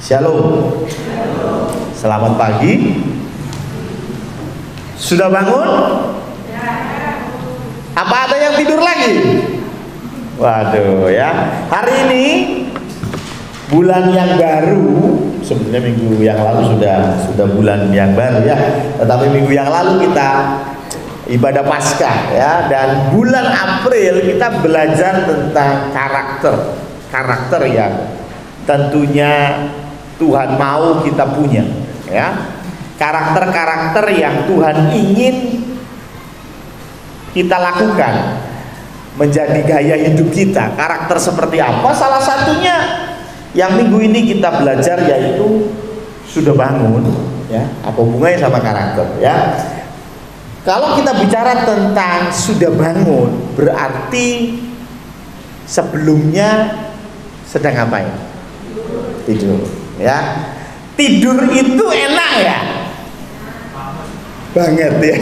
Shalom. Selamat pagi. Sudah bangun? Apa ada yang tidur lagi? Waduh ya. Hari ini bulan yang baru. Sebenarnya minggu yang lalu sudah bulan yang baru ya. Tetapi minggu yang lalu kita ibadah Paskah ya, dan bulan April kita belajar tentang karakter yang tentunya Tuhan mau kita punya ya. Karakter-karakter yang Tuhan ingin kita lakukan menjadi gaya hidup kita. Karakter seperti apa? Salah satunya yang minggu ini kita belajar yaitu sudah bangun ya. Apa hubungannya sama karakter ya? Kalau kita bicara tentang sudah bangun, berarti sebelumnya sedang ngapain? Tidur ya. Tidur itu enak ya? Banget ya.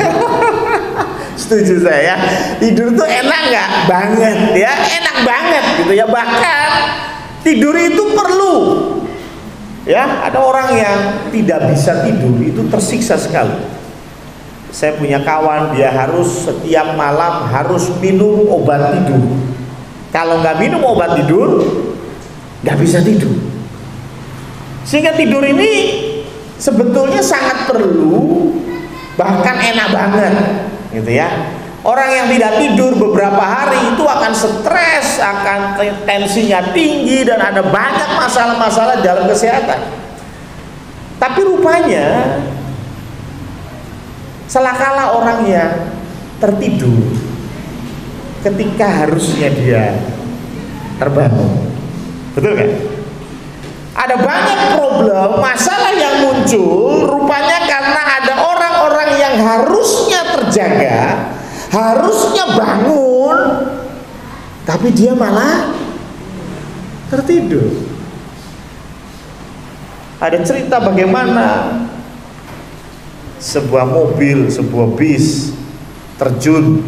Setuju saya. Tidur itu enak nggak? Banget ya, enak banget gitu ya. Bahkan tidur itu perlu ya. Ada orang yang tidak bisa tidur itu tersiksa sekali. Saya punya kawan, dia harus setiap malam harus minum obat tidur. Kalau nggak minum obat tidur nggak bisa tidur. Sehingga tidur ini sebetulnya sangat perlu, bahkan enak banget gitu ya. Orang yang tidak tidur beberapa hari itu akan stres, akan tensinya tinggi, dan ada banyak masalah-masalah dalam kesehatan. Tapi rupanya celakalah orang yang tertidur ketika harusnya dia terbangun. Betul kan? Ada banyak problem, masalah yang muncul rupanya karena ada orang-orang yang harusnya terjaga, harusnya bangun, tapi dia malah tertidur. Ada cerita bagaimana sebuah mobil, sebuah bis terjun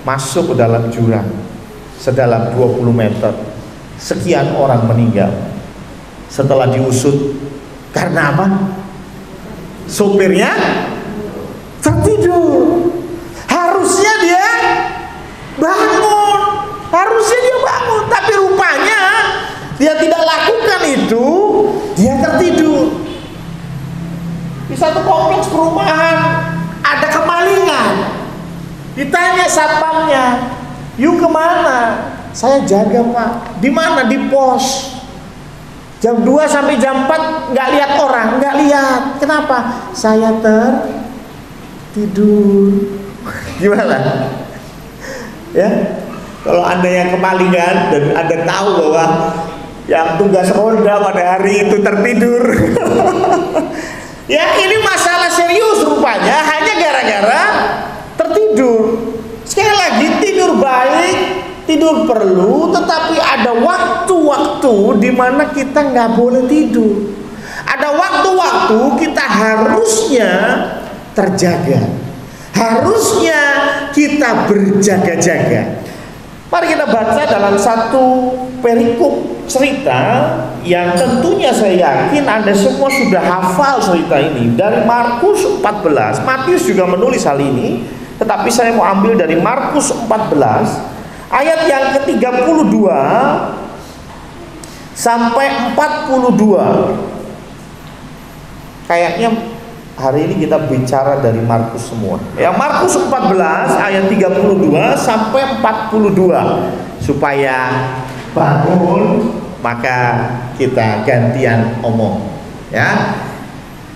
masuk ke dalam jurang sedalam 20 meter. Sekian orang meninggal setelah diusut. Karena apa? Sopirnya tertidur. Harusnya dia bangun, tapi rupanya dia tidak lakukan itu. Dia tertidur. Di satu kompleks perumahan ada kemalingan. Ditanya satpamnya, "You kemana?" "Saya jaga, Pak." "Di mana?" "Di pos. Jam 2 sampai jam 4 nggak lihat orang." "Nggak lihat." "Kenapa?" "Saya tertidur." Gimana? Ya, kalau Anda yang kemalingan dan Anda tahu bahwa yang tugas ronda pada hari itu tertidur. Ya, ini masalah serius rupanya hanya gara-gara tertidur. Sekali lagi, tidur baik, tidur perlu, tetapi ada waktu-waktu di mana kita nggak boleh tidur. Ada waktu-waktu kita harusnya terjaga, harusnya kita berjaga-jaga. Mari kita baca dalam satu perikop cerita yang tentunya saya yakin Anda semua sudah hafal cerita ini dari Markus 14. Matius juga menulis hal ini, tetapi saya mau ambil dari Markus 14 ayat yang ke-32 sampai 42. Kayaknya hari ini kita bicara dari Markus semua. Ya, Markus 14 ayat 32 sampai 42. Supaya bangun, maka kita gantian omong. Ya.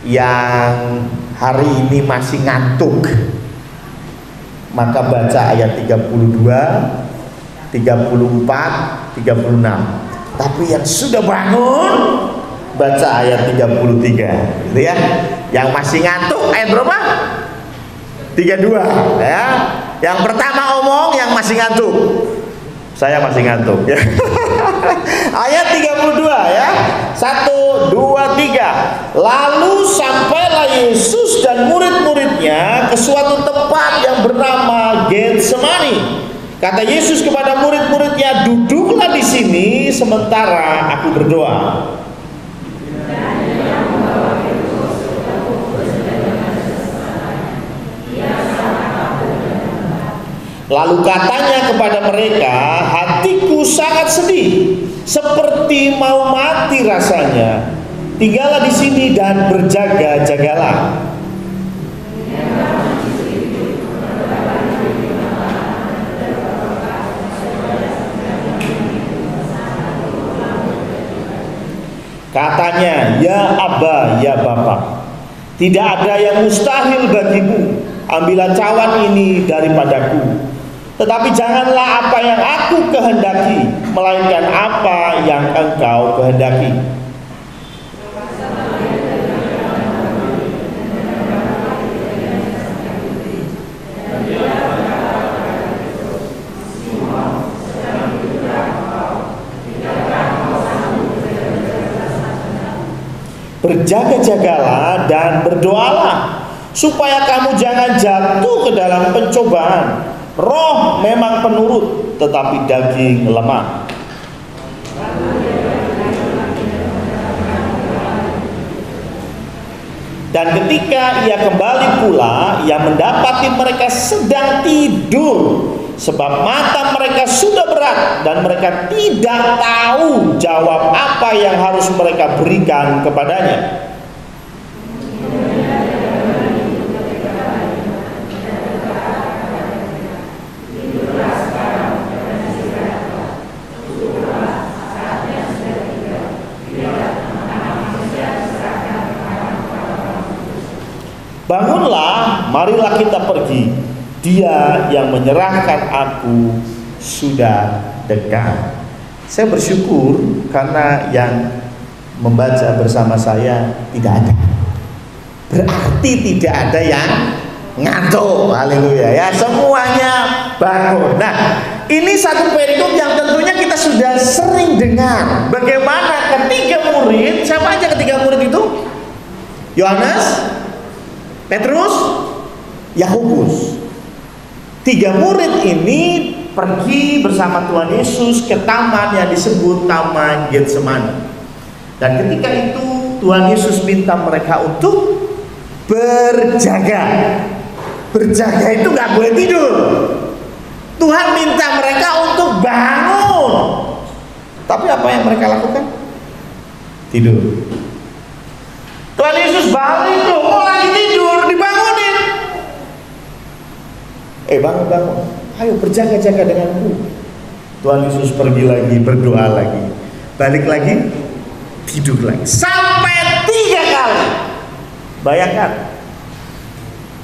Yang hari ini masih ngantuk, maka baca ayat 32, 34, 36. Tapi yang sudah bangun baca ayat 33, gitu ya. Yang masih ngantuk ayat berapa? 32 ya. Yang pertama omong yang masih ngantuk. Saya masih ngantuk ya. Ayat 32 ya. 1, 2, 3. Lalu sampailah Yesus dan murid-muridnya ke suatu tempat yang bernama Getsemani. Kata Yesus kepada murid-muridnya, "Duduklah di sini sementara aku berdoa." Lalu katanya kepada mereka, hatiku sangat sedih, seperti mau mati rasanya. Tinggallah di sini dan berjaga-jagalah. Katanya, ya Abba, ya Bapa, tidak ada yang mustahil bagimu. Ambillah cawan ini daripadaku. Tetapi janganlah apa yang aku kehendaki, melainkan apa yang engkau kehendaki. Berjaga-jagalah dan berdoalah, supaya kamu jangan jatuh ke dalam pencobaan. Roh memang penurut, tetapi daging lemah. Dan ketika ia kembali pula, ia mendapati mereka sedang tidur, sebab mata mereka sudah berat dan mereka tidak tahu jawab apa yang harus mereka berikan kepadanya. Bangunlah, marilah kita pergi. Dia yang menyerahkan aku sudah dekat. Saya bersyukur karena yang membaca bersama saya tidak ada. Berarti tidak ada yang ngantuk. Haleluya ya, semuanya bangun. Nah, ini satu perikop yang tentunya kita sudah sering dengar. Bagaimana ketiga murid, siapa aja ketiga murid itu? Yohanes, Petrus, Yakobus. Tiga murid ini pergi bersama Tuhan Yesus ke taman yang disebut Taman Getsemani. Dan ketika itu Tuhan Yesus minta mereka untuk berjaga. Berjaga itu gak boleh tidur. Tuhan minta mereka untuk bangun. Tapi apa yang mereka lakukan? Tidur. Tuhan Yesus balik loh, mau lagi tidur, dibangunin. Bangun. Ayo berjaga-jaga denganku. Tuhan Yesus pergi lagi, berdoa lagi, balik lagi, tidur lagi. Sampai 3 kali. Bayangkan.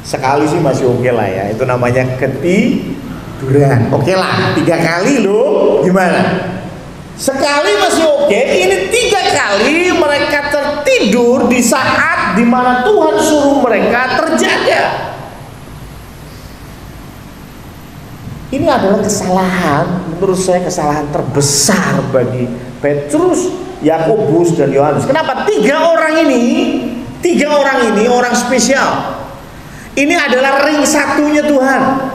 Sekali sih masih oke lah ya, itu namanya ketiduran. Oke lah, 3 kali loh, gimana? Sekali masih oke, ini 3 kali mereka tertidur di saat dimana Tuhan suruh mereka terjaga. Ini adalah kesalahan, menurut saya kesalahan terbesar bagi Petrus, Yakobus, dan Yohanes. Kenapa? 3 orang ini orang spesial. Ini adalah ring satunya Tuhan.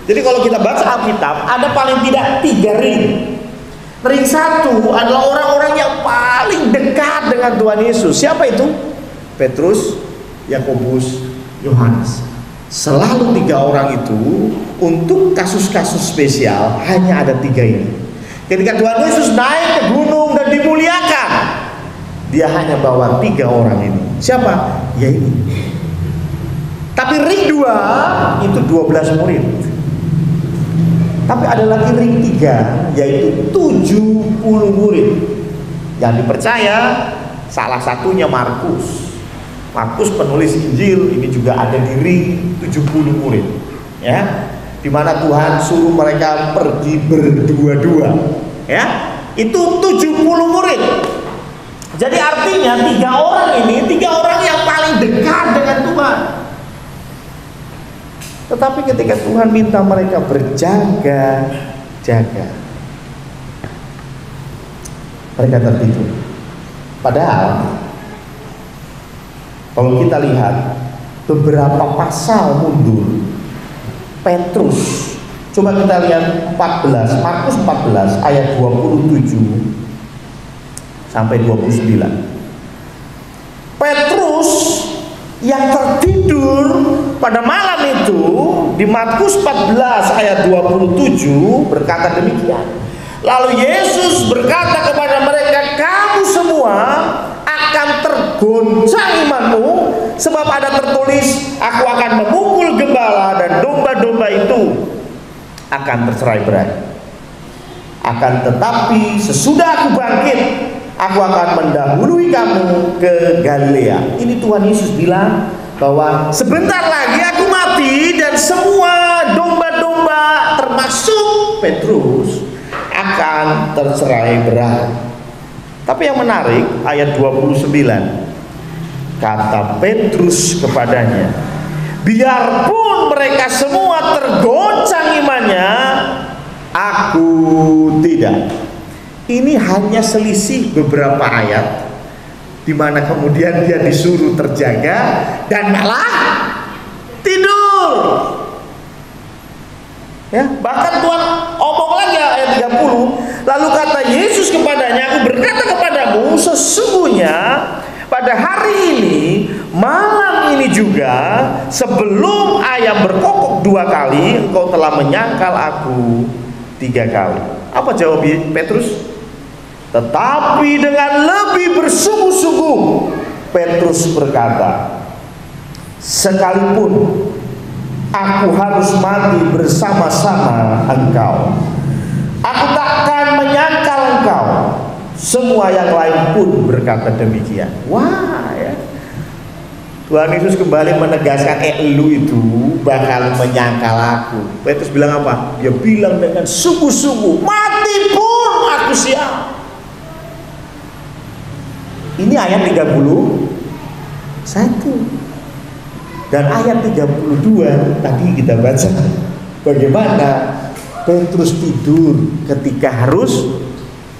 Jadi kalau kita baca Alkitab, ada paling tidak 3 ring. Ring 1 adalah orang-orang yang paling dekat dengan Tuhan Yesus. Siapa itu? Petrus, Yakobus, Yohanes. Selalu 3 orang itu untuk kasus-kasus spesial hanya ada 3 ini. Ketika Tuhan Yesus naik ke gunung dan dimuliakan, dia hanya bawa 3 orang ini. Siapa? Ya ini. Tapi ring 2 itu 12 murid. Tapi ada lagi ring 3, yaitu 70 murid yang dipercaya salah satunya Markus. Markus penulis Injil ini juga ada di ring 70 murid, ya, di mana Tuhan suruh mereka pergi berdua-dua, ya. Itu 70 murid. Jadi artinya 3 orang ini 3 orang yang paling dekat dengan Tuhan. Tetapi ketika Tuhan minta mereka berjaga-jaga, mereka tertidur. Padahal kalau kita lihat beberapa pasal mundur, Petrus, coba kita lihat 14, Markus 14 ayat 27 sampai 29. Petrus yang tertidur pada malam itu itu di Markus 14 ayat 27 berkata demikian. Lalu Yesus berkata kepada mereka, kamu semua akan tergoncang imanmu, sebab ada tertulis, aku akan memukul gembala dan domba-domba itu akan tercerai-berai. Akan tetapi sesudah aku bangkit, aku akan mendahului kamu ke Galilea. Ini Tuhan Yesus bilang bahwa sebentar lagi aku mati dan semua domba-domba termasuk Petrus akan tercerai-berai. Tapi yang menarik ayat 29, kata Petrus kepadanya, biarpun mereka semua tergoncang imannya, aku tidak. Ini hanya selisih beberapa ayat, di mana kemudian dia disuruh terjaga dan malah tidur. Ya, bahkan Tuhan omong lagi ayat 30, lalu kata Yesus kepadanya, aku berkata kepadamu, sesungguhnya pada hari ini, malam ini juga, sebelum ayam berkokok 2 kali, engkau telah menyangkal aku 3 kali. Apa jawab Petrus? Tetapi dengan lebih bersungguh-sungguh Petrus berkata, sekalipun aku harus mati bersama-sama engkau, aku takkan menyangkal engkau. Semua yang lain pun berkata demikian. Wah, ya. Tuhan Yesus kembali menegaskan, lu itu bakal menyangkal aku. Petrus bilang apa? Dia bilang dengan sungguh-sungguh, mati pun aku siap. Ini ayat 31 dan ayat 32 tadi kita baca bagaimana Petrus tidur ketika harus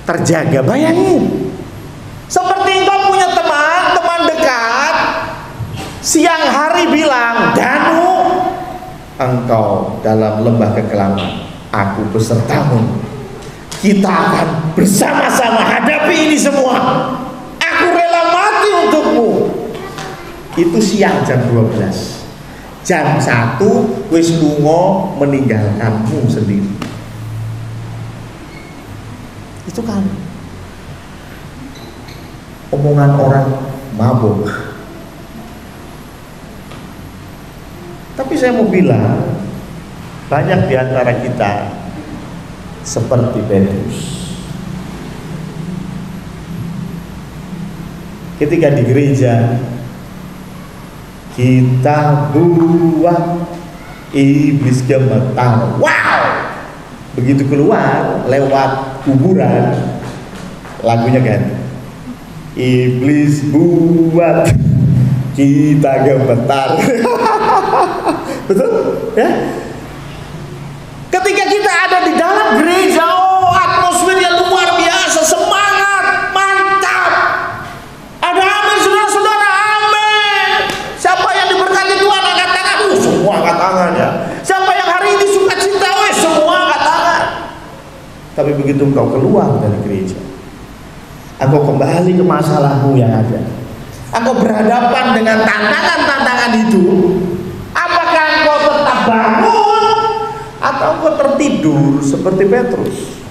terjaga. Bayangin, seperti engkau punya teman dekat, siang hari bilang, Danu, engkau dalam lembah kekelaman, aku besertamu, kita akan bersama-sama hadapi ini semua, aku rela mati untukmu. Itu siang jam 12. Jam 1 wis lunga meninggalkanmu sendiri. Itu kan omongan orang mabuk. Tapi saya mau bilang, banyak di antara kita seperti Petrus. Ketika di gereja kita buat iblis gemetar, wow, begitu keluar lewat kuburan lagunya ganti, iblis buat kita gemetar. Betul ya? Ketika kita ada di dalam gereja, oh, atmosfernya luar biasa, semangat, mantap, ada amin, saudara-saudara, amin. Siapa yang diberkati Tuhan angkat tangan, semua angkat tangan ya. Siapa yang hari ini suka cinta, semua angkat tangan. Tapi begitu engkau keluar dari gereja, engkau kembali ke masalahmu yang ada, engkau berhadapan dengan tantangan-tantangan itu, apakah engkau tetap bangun atau engkau tertidur seperti Petrus?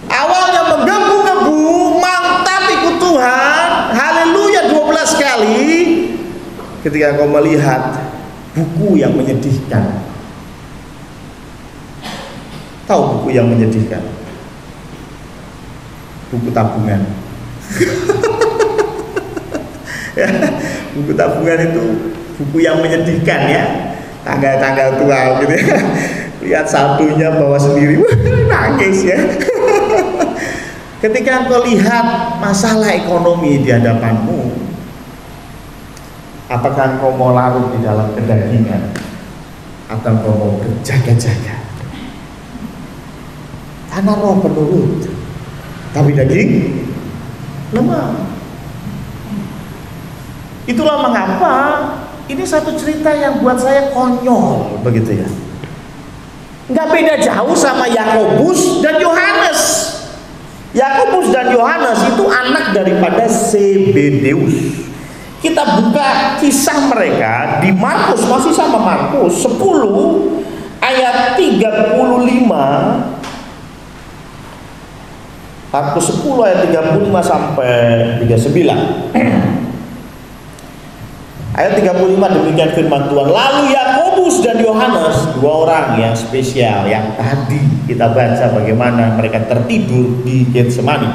Awalnya menggebu-gebu, mantap ikut Tuhan, haleluya 12 kali. Ketika engkau melihat buku yang menyedihkan. Tahu buku yang menyedihkan? Buku tabungan. Ya, buku tabungan itu buku yang menyedihkan ya. Tanggal-tanggal tua gitu ya. Lihat satunya bawa sendiri, nangis ya. Ketika engkau lihat masalah ekonomi di hadapanmu, apakah engkau mau larut di dalam kedagingan atau engkau mau berjaga-jaga? Karena roh penurut, tapi daging lemah. Itulah mengapa ini satu cerita yang buat saya konyol begitu ya. Nggak beda jauh sama Yakobus dan Yohanes. Yakobus dan Yohanes itu anak daripada Zebedeus. Kita buka kisah mereka di Markus, masih sama Markus 10 ayat 35. Markus 10 ayat 35 sampai 39. Ayat 35 demikian firman Tuhan. Lalu Yakobus dan Yohanes, dua orang yang spesial yang tadi kita baca bagaimana mereka tertidur di Getsemani,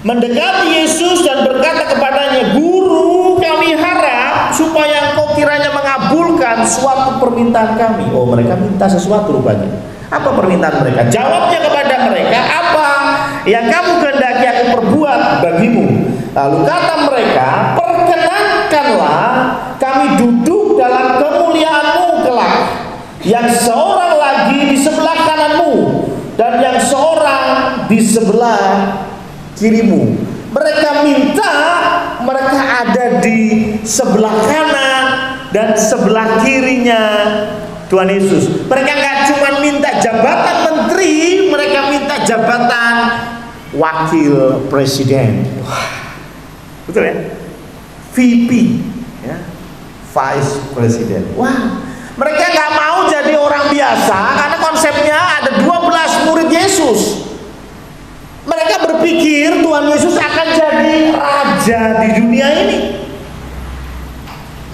mendekati Yesus dan berkata kepadanya, Guru, kami harap supaya Engkau kiranya mengabulkan suatu permintaan kami. Oh, mereka minta sesuatu rupanya. Apa permintaan mereka? Jawabnya kepada mereka, apa yang kamu kehendaki aku perbuat bagimu? Lalu kata mereka, perkenankanlah kami duduk dalam kemuliaan-Mu kelak, yang seorang lagi di sebelah kananmu dan yang seorang di sebelah kirimu. Mereka minta mereka ada di sebelah kanan dan sebelah kirinya Tuhan Yesus. Mereka nggak cuma minta jabatan menteri, mereka minta jabatan wakil presiden. Betul ya? VP ya, Vice President. Wah, mereka nggak mau jadi orang biasa karena konsepnya ada 12 murid Yesus. Mereka berpikir Tuhan Yesus akan jadi raja di dunia ini,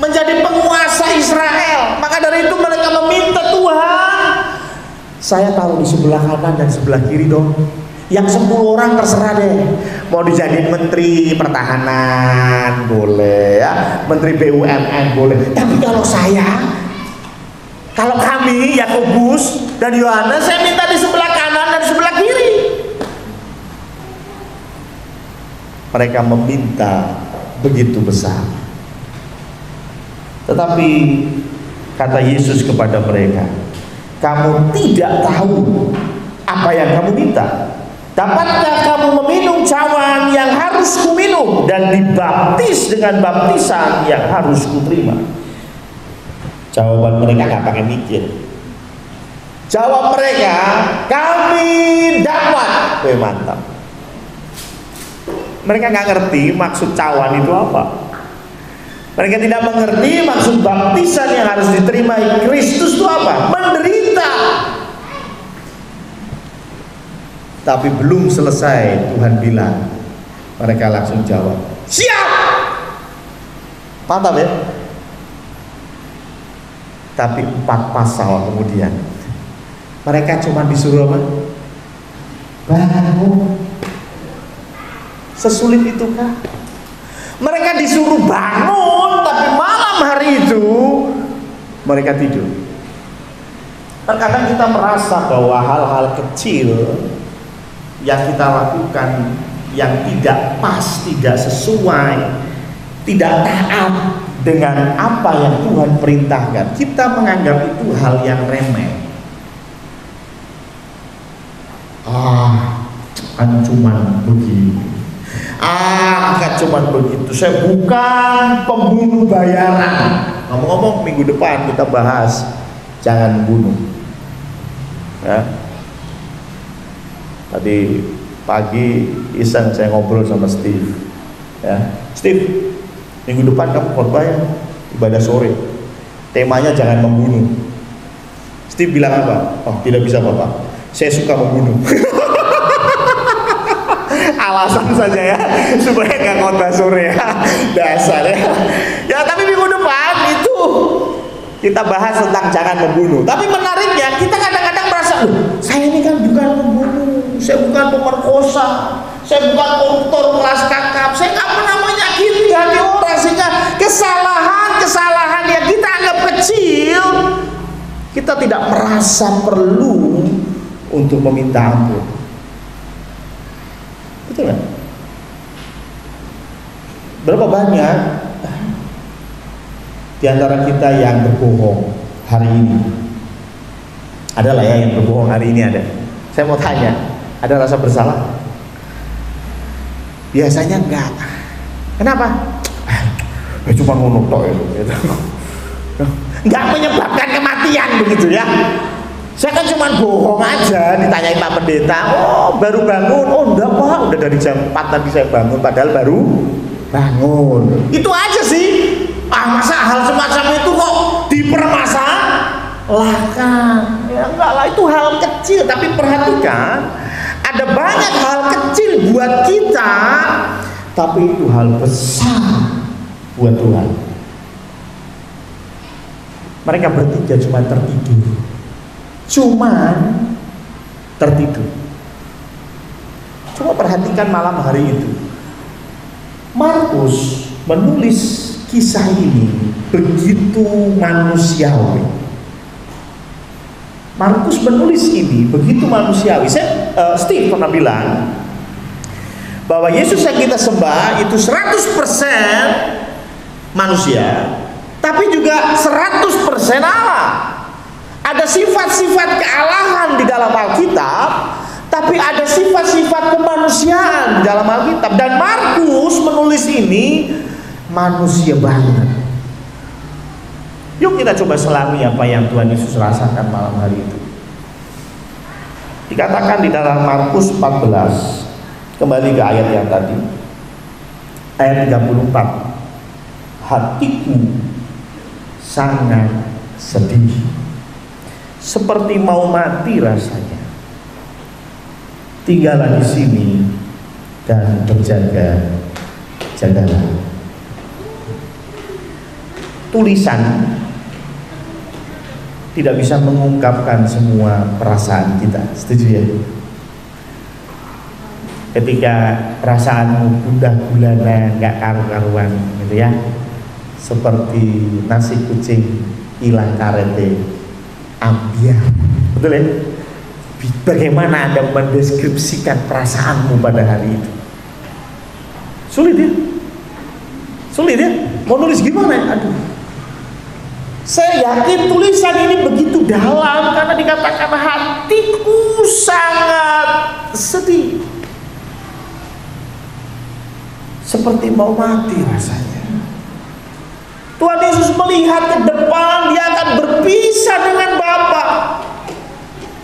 menjadi penguasa Israel. Maka dari itu mereka meminta, Tuhan, saya tahu di sebelah kanan dan sebelah kiri dong. Yang 10 orang terserah deh, mau dijadiin menteri pertahanan boleh ya, menteri BUMN boleh. Tapi kalau kami Yakobus dan Yohanes, saya minta di sebelah kanan dan sebelah kiri. Mereka meminta begitu besar. Tetapi kata Yesus kepada mereka, kamu tidak tahu apa yang kamu minta. Dapatkah kamu meminum cawan yang harus kuminum dan dibaptis dengan baptisan yang harus kuterima? Jawaban mereka nggak pakai mikir. Jawab mereka, kami dapat. Mantap. Mereka nggak ngerti maksud cawan itu apa. Mereka tidak mengerti maksud baptisan yang harus diterima Kristus itu apa. Menderita. Tapi belum selesai Tuhan bilang, mereka langsung jawab, siap. Mantap ya. Tapi 4 pasal kemudian mereka cuma disuruh apa? Bangun. Sesulit itukah? Mereka disuruh bangun, tapi malam hari itu mereka tidur. Terkadang kita merasa bahwa hal-hal kecil yang kita lakukan yang tidak pas, tidak sesuai, tidak taat dengan apa yang Tuhan perintahkan, kita menganggap itu hal yang remeh. Kan cuman begini. Kan cuman begitu. Saya bukan pembunuh bayaran. Ngomong-ngomong, minggu depan kita bahas jangan bunuh. Ya. Tadi pagi iseng saya ngobrol sama Steve. Ya, Steve, minggu depan kamu khotbah ya, ibadah sore. Temanya jangan membunuh. Steve bilang apa? Oh, tidak bisa Bapak. Saya suka membunuh. Alasan saja ya, supaya nggak khotbah sore ya. Dasar ya. Ya, tapi minggu depan itu kita bahas tentang jangan membunuh. Tapi menariknya, kita kadang-kadang merasa, saya ini kan bukan membunuh, saya bukan pemerkosa, saya bukan koruptor kelas kakap, saya nggak pernah menyakiti hati orang. Sehingga kesalahan yang kita anggap kecil, kita tidak merasa perlu untuk meminta ampun. Betul kan? Berapa banyak di antara kita yang berbohong hari ini? Adalah ya yang berbohong hari ini ada. Saya mau tanya, ada rasa bersalah? Biasanya enggak. Kenapa? Cuma ngono tok itu. Enggak menyebabkan kematian begitu ya. Saya kan cuma bohong aja, ditanyain Pak Pendeta, oh baru bangun, oh enggak Pak, udah dari jam 4 tadi saya bangun, padahal baru bangun. Itu aja sih. masa hal semacam itu kok dipermasalahkan? Ya enggak lah, itu hal kecil. Tapi perhatikan, ada banyak hal kecil buat kita, tapi itu hal besar buat Tuhan. Mereka bertiga cuma tertidur. Coba perhatikan malam hari itu, Markus menulis kisah ini begitu manusiawi. Steve pernah bilang bahwa Yesus yang kita sembah itu 100% manusia, tapi juga 100% Allah. Ada sifat-sifat kealahan di dalam Alkitab, tapi ada sifat-sifat kemanusiaan di dalam Alkitab. Dan Markus menulis ini manusia banget. Yuk kita coba selami apa yang Tuhan Yesus rasakan malam hari itu. Dikatakan di dalam Markus 14, kembali ke ayat yang tadi, ayat 34, hatiku sangat sedih, seperti mau mati rasanya. Tinggallah di sini dan berjaga-jagalah. Tulisan tidak bisa mengungkapkan semua perasaan kita, setuju ya? Ketika perasaanmu gundah gulana, nggak karu-karuan, gitu ya, seperti nasi kucing hilang karete, ambiar, betul ya? Bagaimana Anda mendeskripsikan perasaanmu pada hari itu? Sulit ya? Mau nulis gimana ya? Aduh. Saya yakin tulisan ini begitu dalam karena dikatakan hatiku sangat sedih, seperti mau mati rasanya. Tuhan Yesus melihat ke depan, dia akan berpisah dengan Bapa,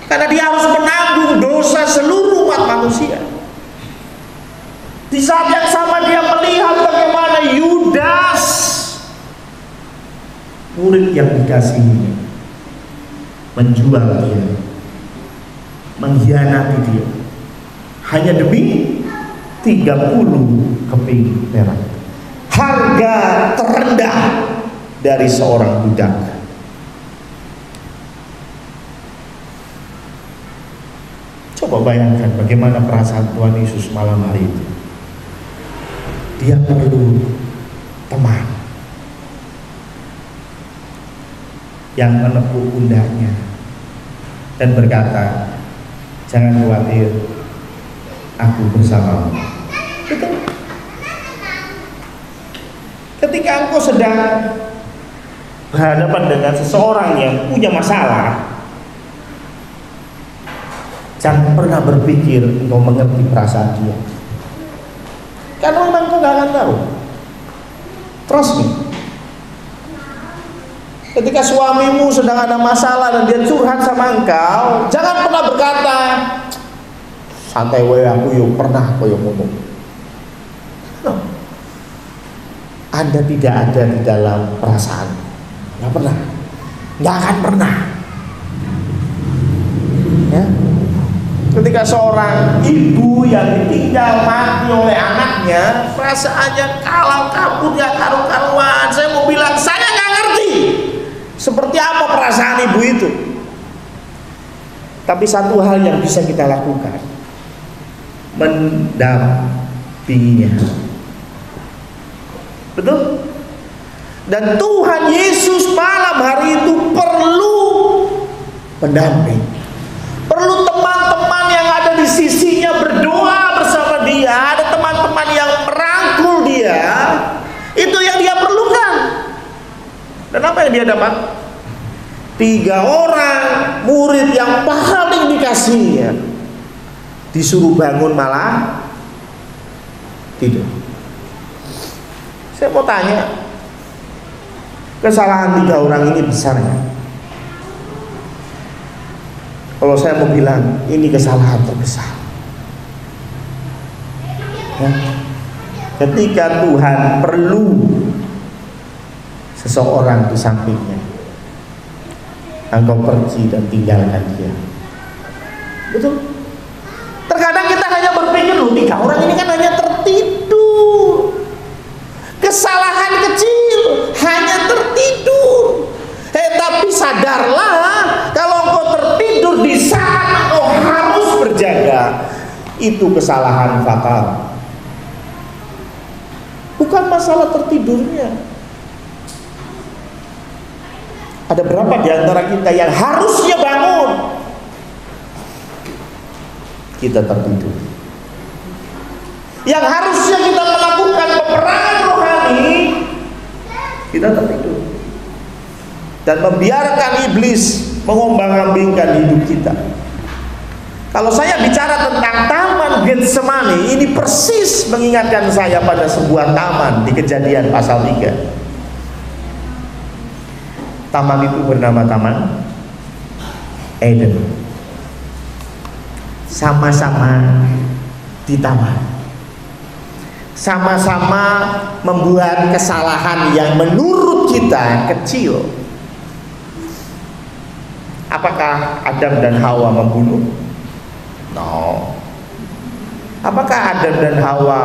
karena dia harus menanggung dosa seluruh umat manusia. Di saat yang sama dia melihat bagaimana Yudas, murid yang dikasihinya, menjual dia, mengkhianati dia, hanya demi 30 keping perak, harga terendah dari seorang budak. Coba bayangkan bagaimana perasaan Tuhan Yesus malam hari itu. Dia perlu teman yang menepuk pundaknya dan berkata, jangan khawatir, aku bersamamu. Betul. Ketika engkau sedang berhadapan dengan seseorang yang punya masalah, jangan pernah berpikir engkau mengerti perasaan dia, karena memang engkau gak akan tahu. Trust me. Ketika suamimu sedang ada masalah dan dia curhat sama engkau, jangan pernah berkata, santai wae aku yuk pernah aku yuk ngomong. No. Anda tidak ada di dalam perasaan, nggak pernah, nggak akan pernah. Ya. Ketika seorang ibu yang ditinggal mati oleh anaknya, perasaannya kalau kabur ya karu-karuan. Saya mau bilang, saya nggak ngerti seperti apa perasaan ibu itu. Tapi satu hal yang bisa kita lakukan, mendampinginya. Betul? Dan Tuhan Yesus malam hari itu perlu pendamping, perlu teman-teman yang ada di sisinya berdoa bersama dia, ada teman-teman yang merangkul dia. Itu yang dia perlukan. Dan apa yang dia dapat? 3 orang murid yang paling dikasihnya disuruh bangun malah tidur. Saya mau tanya, kesalahan 3 orang ini besar ya? Kalau saya mau bilang, ini kesalahan terbesar. Ya. Ketika Tuhan perlu seseorang di sampingnya, engkau pergi dan tinggalkan dia. Betul? Terkadang kita hanya berpikir, loh, 3 orang ini kan hanya tertidur. Kesalahan kecil, hanya tertidur. Tapi sadarlah, kalau engkau tertidur di saat engkau harus berjaga, itu kesalahan fatal. Bukan masalah tertidurnya. Ada berapa di antara kita yang harusnya bangun, kita tertidur? Yang harusnya kita melakukan peperangan rohani, kita tertidur. Dan membiarkan iblis mengombang-ambingkan hidup kita. Kalau saya bicara tentang Taman Getsemani, ini persis mengingatkan saya pada sebuah taman di Kejadian pasal 3. Taman itu bernama Taman Eden. Sama-sama di taman, sama-sama membuat kesalahan yang menurut kita kecil. Apakah Adam dan Hawa membunuh? No. Apakah Adam dan Hawa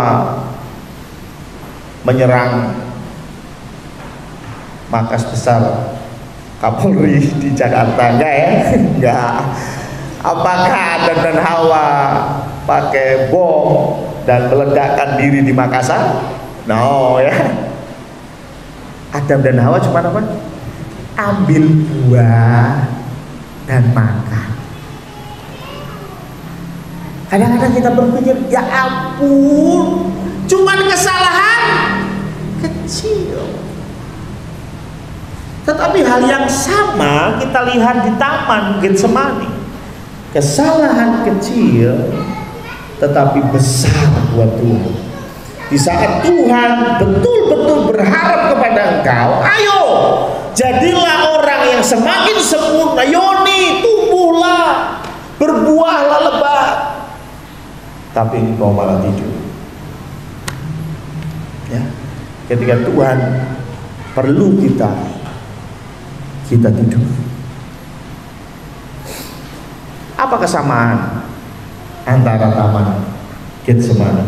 menyerang markas besar Kapolri di Jakarta? Enggak ya? Enggak. Apakah Adam dan Hawa pakai bom dan meledakkan diri di Makassar? No ya. Adam dan Hawa cuma apa? Ambil buah dan makan. Kadang-kadang kita berpikir, ya ampun, cuman kesalahan kecil. Tetapi hal yang sama kita lihat di Taman Getsemani. Kesalahan kecil tetapi besar buat Tuhan. Di saat Tuhan betul-betul berharap kepada engkau, ayo jadilah orang yang semakin sempurna. Yoni, tumbuhlah, berbuahlah lebat. Tapi engkau malah tidur. Ya, ketika Tuhan perlu kita tidur. Apa kesamaan antara Taman Getsemani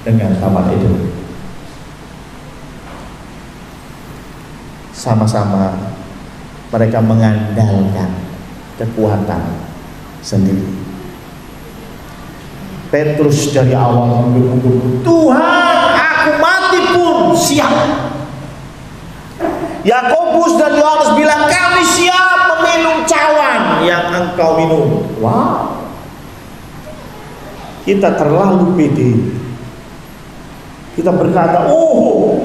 dengan Taman Eden? Sama-sama mereka mengandalkan kekuatan sendiri. Petrus dari awal menggebu-gebu, Tuhan, aku mati pun siap. Yakobus dan Yohanes bilang, kami siap meminum cawan yang engkau minum. Wow, kita terlalu pede. Kita berkata, oh,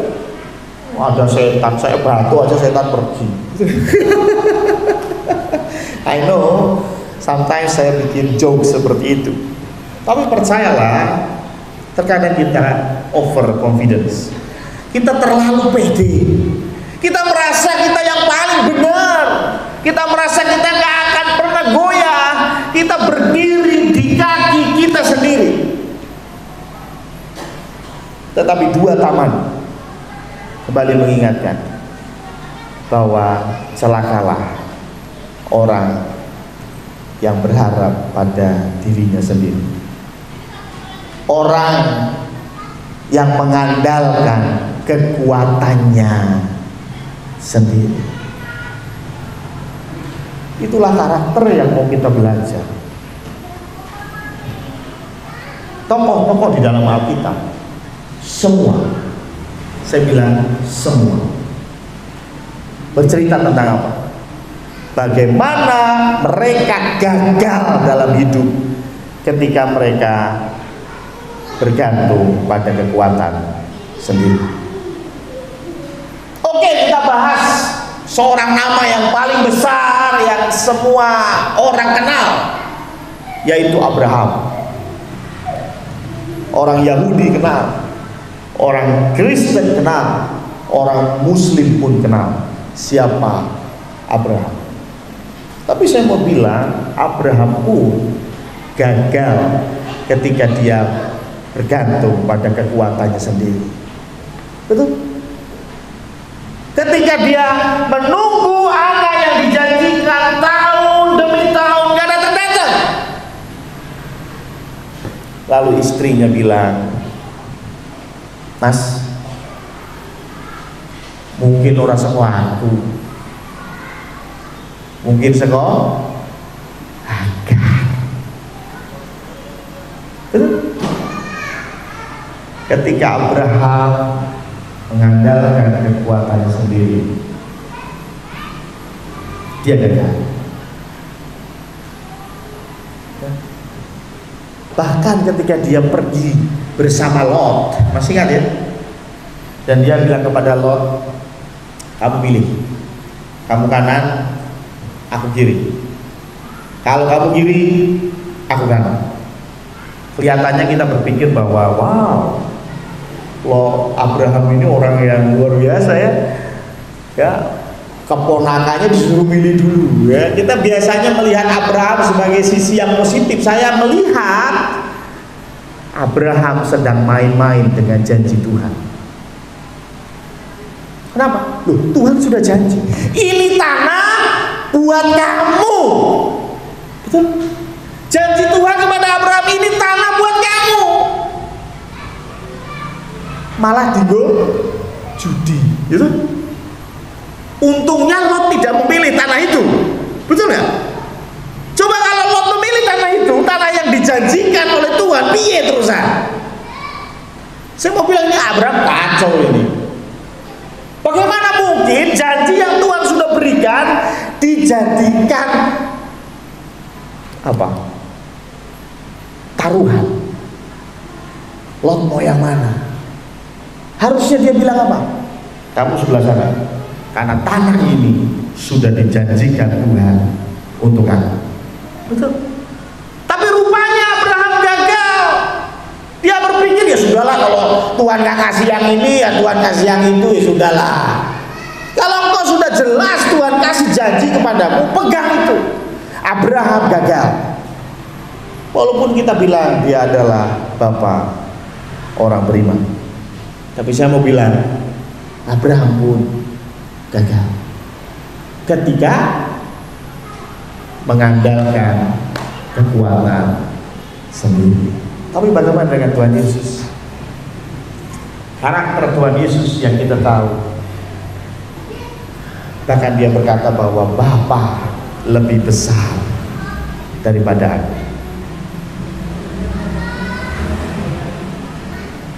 ada setan, saya batu aja setan pergi. I know, sometimes saya bikin joke seperti itu. Tapi percayalah, terkadang kita over confidence. Kita terlalu pede. Kita merasa kita yang paling benar. Kita merasa kita gak akan pernah goyah. Kita berdiri di kaki kita sendiri. Tetapi 2 taman kembali mengingatkan bahwa celakalah orang yang berharap pada dirinya sendiri. Orang yang mengandalkan kekuatannya sendiri. Itulah karakter yang mau kita belajar. Tokoh-tokoh di dalam Alkitab, semua, saya bilang semua, bercerita tentang apa? Bagaimana mereka gagal dalam hidup ketika mereka bergantung pada kekuatan sendiri. Oke, kita bahas seorang nama yang paling besar yang semua orang kenal, yaitu Abraham. Orang Yahudi kenal, orang Kristen kenal, orang Muslim pun kenal siapa Abraham. Tapi saya mau bilang, Abraham pun gagal ketika dia bergantung pada kekuatannya sendiri. Betul? Ketika dia menunggu anak yang dijanjikan tahun demi tahun gak datang-datang. Lalu istrinya bilang, "Mas, mungkin orang sekolah aku, mungkin sekolah Hagar." Ketika Abraham mengandalkan kekuatannya sendiri, dia gagal. Bahkan ketika dia pergi bersama Lot, masih ingat ya? Dan dia bilang kepada Lot, "Kamu pilih, kamu kanan, aku kiri. Kalau kamu kiri, aku kanan." Kelihatannya kita berpikir bahwa wow, loh, Abraham ini orang yang luar biasa ya. Ya, keponakannya disuruh milih dulu ya. Kita biasanya melihat Abraham sebagai sisi yang positif. Saya melihat Abraham sedang main-main dengan janji Tuhan. Kenapa? Loh, Tuhan sudah janji, ini tanah buat kamu. Betul? Janji Tuhan kepada Abraham, ini tanah buat kamu. Malah digo judi, gitu. Untungnya Lot tidak memilih tanah itu, betul nggak? Coba kalau Lot memilih tanah itu, tanah yang dijanjikan oleh Tuhan, piye terusan? Saya mau bilang ini Abraham kacau ini. Bagaimana mungkin janji yang Tuhan sudah berikan dijadikan apa? Taruhan. Lot mau yang mana? Harusnya dia bilang apa? Kamu sebelah sana, karena tanah ini sudah dijanjikan Tuhan untuk aku. Betul. Tapi rupanya Abraham gagal. Dia berpikir, ya sudahlah, kalau Tuhan gak kasih yang ini, ya Tuhan kasih yang itu, ya sudahlah. Kalau engkau sudah jelas Tuhan kasih janji kepadamu, pegang itu. Abraham gagal. Walaupun kita bilang dia adalah bapak orang beriman, tapi saya mau bilang Abraham pun gagal ketika mengandalkan kekuatan sendiri. Tapi bagaimana dengan Tuhan Yesus? Karakter Tuhan Yesus yang kita tahu, bahkan dia berkata bahwa Bapa lebih besar daripada aku.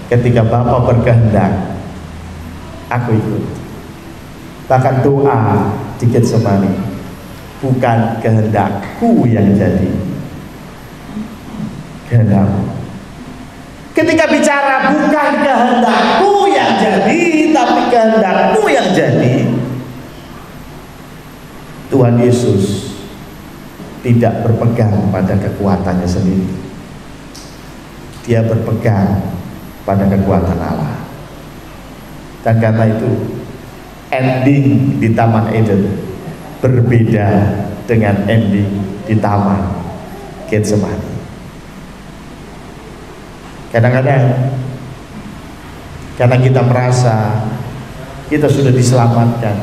Ketika Bapa berkehendak, aku ikut. Bahkan doa di Getsemani, bukan kehendakku yang jadi, kehendakmu. Ketika bicara bukan kehendakku yang jadi, tapi kehendakmu yang jadi, Tuhan Yesus tidak berpegang pada kekuatannya sendiri. Dia berpegang pada kekuatan Allah. Dan karena itu ending di Taman Eden berbeda dengan ending di Taman Getsemani. Kadang-kadang karena kita merasa kita sudah diselamatkan,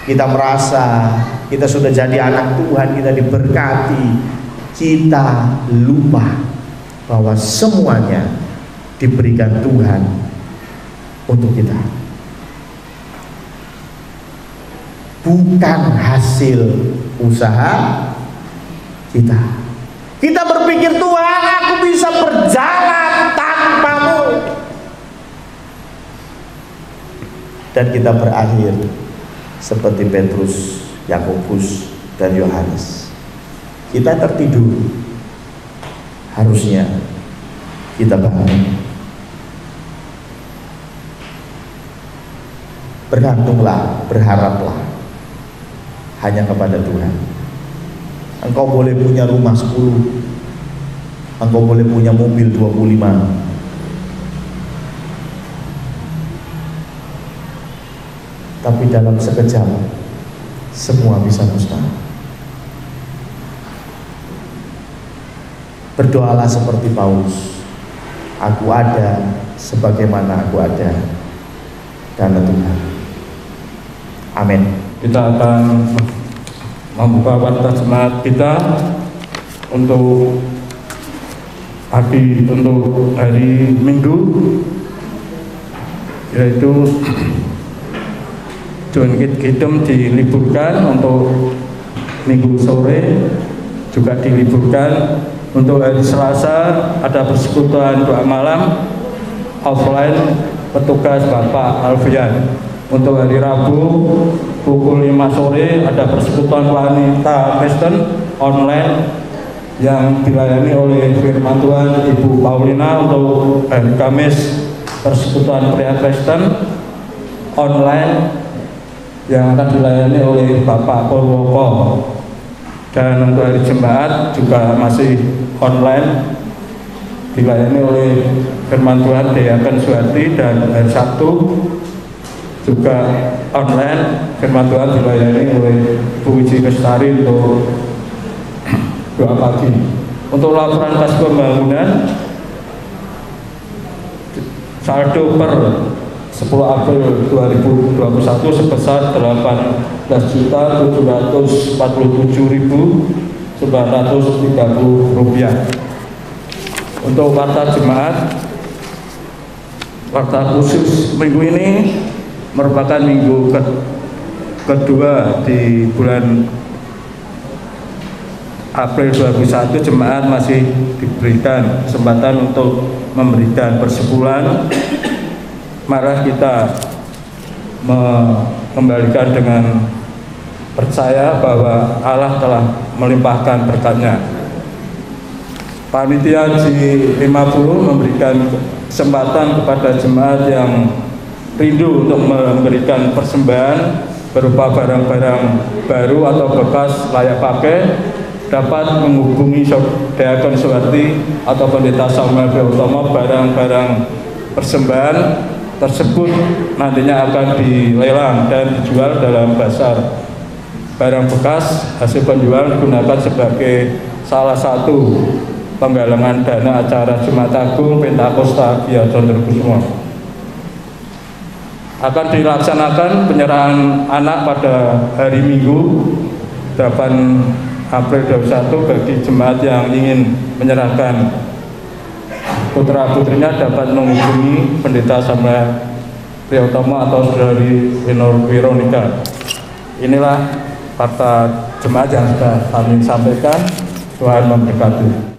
kita merasa kita sudah jadi anak Tuhan, kita diberkati, kita lupa bahwa semuanya diberikan Tuhan untuk kita, bukan hasil usaha kita. Kita berpikir, Tuhan, aku bisa berjalan tanpamu, dan kita berakhir seperti Petrus, Yakobus, dan Yohanes. Kita tertidur. Harusnya kita bangun. Bergantunglah, berharaplah hanya kepada Tuhan. Engkau boleh punya rumah 10, engkau boleh punya mobil 25, tapi dalam sekejap semua bisa musnah. Berdoalah seperti Paulus, aku ada sebagaimana aku ada karena Tuhan. Amin. Kita akan membuka warta jemaat kita untuk hari Minggu, yaitu John Kidem diliburkan untuk Minggu sore, juga diliburkan. Untuk hari Selasa ada persekutuan doa malam offline petugas Bapak Alfian. Untuk hari Rabu pukul 5 sore ada persekutuan wanita Kristen online yang dilayani oleh firman Tuhan Ibu Paulina. Untuk hari Kamis persekutuan pria Kristen online yang akan dilayani oleh Bapak Purwoko. Dan untuk hari Jumat juga masih online dilayani oleh firman Tuhan Deaken Suharti. Dan hari Sabtu juga online firman Tuhan dilayani oleh Bu Wiji Lestari untuk doa pagi. Untuk laporan kas pembangunan saldo per 10 April 2021 sebesar 18.747.930 rupiah. Untuk warta jemaat, warta khusus minggu ini merupakan minggu kedua di bulan April 2021. Jemaat masih diberikan kesempatan untuk memberikan persepuluhan. Mari kita mengembalikan dengan percaya bahwa Allah telah melimpahkan berkat-Nya. Panitia G50 memberikan kesempatan kepada jemaat yang rindu untuk memberikan persembahan berupa barang-barang baru atau bekas layak pakai, dapat menghubungi Deaken Suharti atau Pendeta Samuel Utomo. Barang-barang persembahan tersebut nantinya akan dilelang dan dijual dalam pasar. Barang bekas hasil penjual digunakan sebagai salah satu penggalangan dana acara Jumat Agung Pentakosta Biadon Terkusumo. Akan dilaksanakan penyerahan anak pada hari Minggu 8 April 2021 bagi jemaat yang ingin menyerahkan putra-putrinya dapat menghubungi Pendeta Samuel Priyotomo atau Saudari Veronica. Inilah fakta jemaat yang sudah kami sampaikan. Tuhan memberkati.